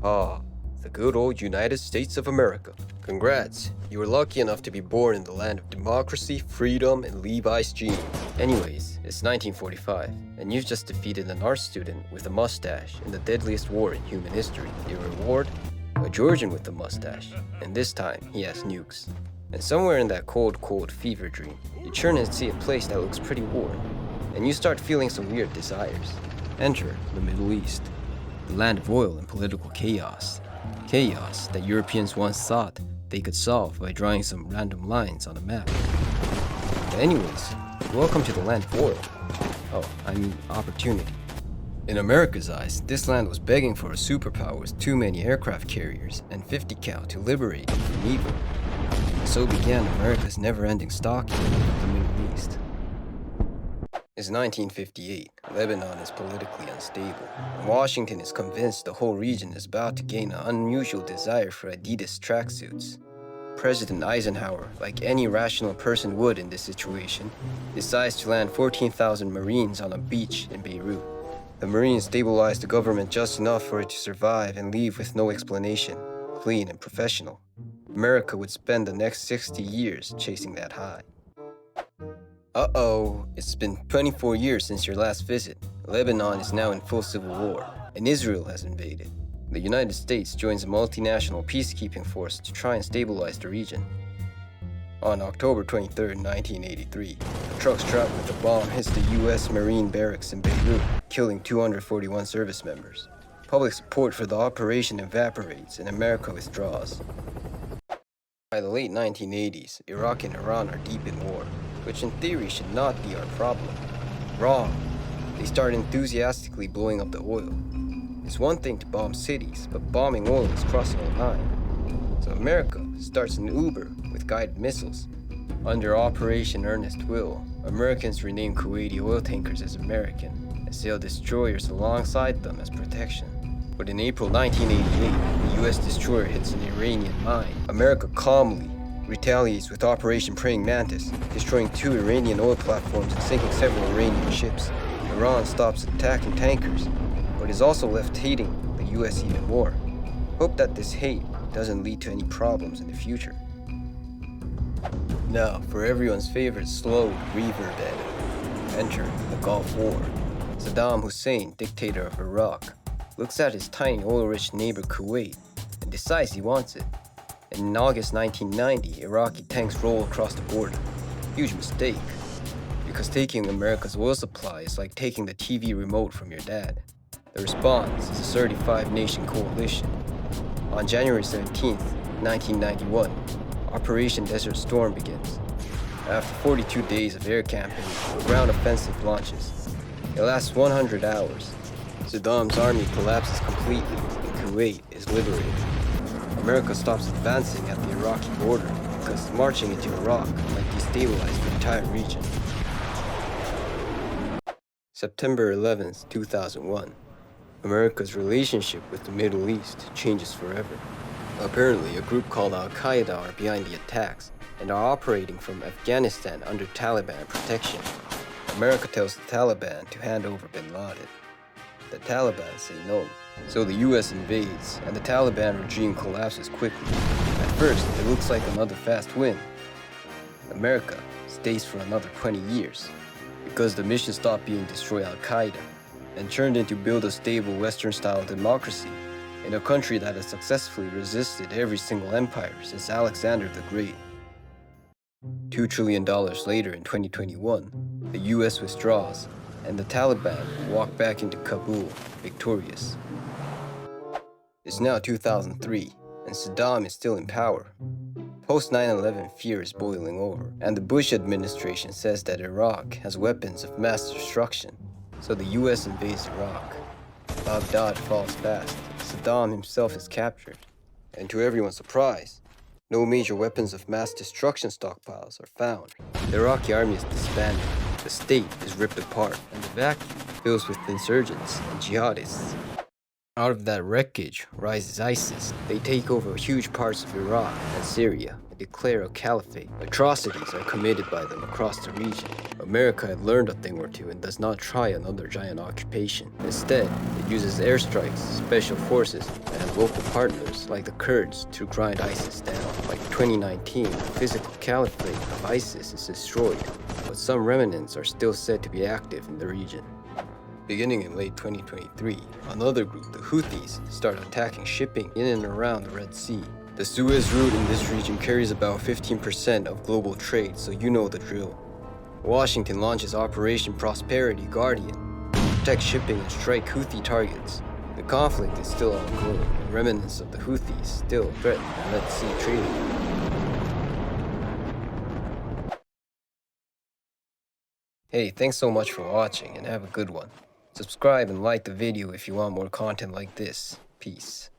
Ah, the good old United States of America. Congrats, you were lucky enough to be born in the land of democracy, freedom, and Levi's jeans. Anyways, it's 1945, and you've just defeated an art student with a mustache in the deadliest war in human history. Your reward? A Georgian with a mustache, and this time he has nukes. And somewhere in that cold fever dream, you turn and see a place that looks pretty warm, and you start feeling some weird desires. Enter the Middle East, the land of oil and political chaos. Chaos that Europeans once thought they could solve by drawing some random lines on a map. But anyways, welcome to the land of oil. Oh, I mean opportunity. In America's eyes, this land was begging for a superpower with too many aircraft carriers and 50 cal to liberate it from evil. So began America's never-ending stalking of the Middle East. It's 1958. Lebanon is politically unstable, and Washington is convinced the whole region is about to gain an unusual desire for Adidas tracksuits. President Eisenhower, like any rational person would in this situation, decides to land 14,000 Marines on a beach in Beirut. The Marines stabilized the government just enough for it to survive and leave with no explanation, clean and professional. America would spend the next 60 years chasing that high. Uh-oh, it's been 24 years since your last visit. Lebanon is now in full civil war, and Israel has invaded. The United States joins a multinational peacekeeping force to try and stabilize the region. On October 23, 1983, a truck strapped with a bomb hits the U.S. Marine barracks in Beirut, killing 241 service members. Public support for the operation evaporates and America withdraws. By the late 1980s, Iraq and Iran are deep in war, which in theory should not be our problem. Wrong. They start enthusiastically blowing up the oil. It's one thing to bomb cities, but bombing oil is crossing a line. So America starts an Uber with guided missiles. Under Operation Earnest Will, Americans rename Kuwaiti oil tankers as American and sail destroyers alongside them as protection. But in April 1988, the U.S. destroyer hits an Iranian mine. America calmly retaliates with Operation Praying Mantis, destroying 2 Iranian oil platforms and sinking several Iranian ships. Iran stops attacking tankers, but is also left hating the U.S. even more. Hope that this hate doesn't lead to any problems in the future. Now, for everyone's favorite slow reverb edit, enter the Gulf War. Saddam Hussein, dictator of Iraq, looks at his tiny oil-rich neighbor Kuwait and decides he wants it. And in August 1990, Iraqi tanks roll across the border. Huge mistake, because taking America's oil supply is like taking the TV remote from your dad. The response is a 35-nation coalition. On January 17, 1991, Operation Desert Storm begins. After 42 days of air campaign, the ground offensive launches. It lasts 100 hours. Saddam's army collapses completely, and Kuwait is liberated. America stops advancing at the Iraqi border because marching into Iraq might destabilize the entire region. September 11, 2001. America's relationship with the Middle East changes forever. Apparently, a group called Al-Qaeda are behind the attacks and are operating from Afghanistan under Taliban protection. America tells the Taliban to hand over bin Laden. The Taliban say no, so the U.S. invades and the Taliban regime collapses quickly. At first, it looks like another fast win. America stays for another 20 years because the mission stopped being destroy Al-Qaeda and turned into build a stable Western-style democracy in a country that has successfully resisted every single empire since Alexander the Great. $2 trillion later in 2021, the U.S. withdraws and the Taliban walk back into Kabul victorious. It's now 2003, and Saddam is still in power. Post 9/11 fear is boiling over, and the Bush administration says that Iraq has weapons of mass destruction, so the U.S. invades Iraq. Baghdad falls fast, Saddam himself is captured, and to everyone's surprise, no major weapons of mass destruction stockpiles are found. The Iraqi army is disbanded, the state is ripped apart, and the vacuum fills with insurgents and jihadists. Out of that wreckage rises ISIS. They take over huge parts of Iraq and Syria and declare a caliphate. Atrocities are committed by them across the region. America had learned a thing or two and does not try another giant occupation. Instead, it uses airstrikes, special forces, and local partners like the Kurds to grind ISIS down. By 2019, the physical caliphate of ISIS is destroyed, but some remnants are still said to be active in the region. Beginning in late 2023, another group, the Houthis, start attacking shipping in and around the Red Sea. The Suez route in this region carries about 15% of global trade, so you know the drill. Washington launches Operation Prosperity Guardian to protect shipping and strike Houthi targets. The conflict is still ongoing, and remnants of the Houthis still threaten the Red Sea trading. Hey, thanks so much for watching and have a good one. Subscribe and like the video if you want more content like this. Peace.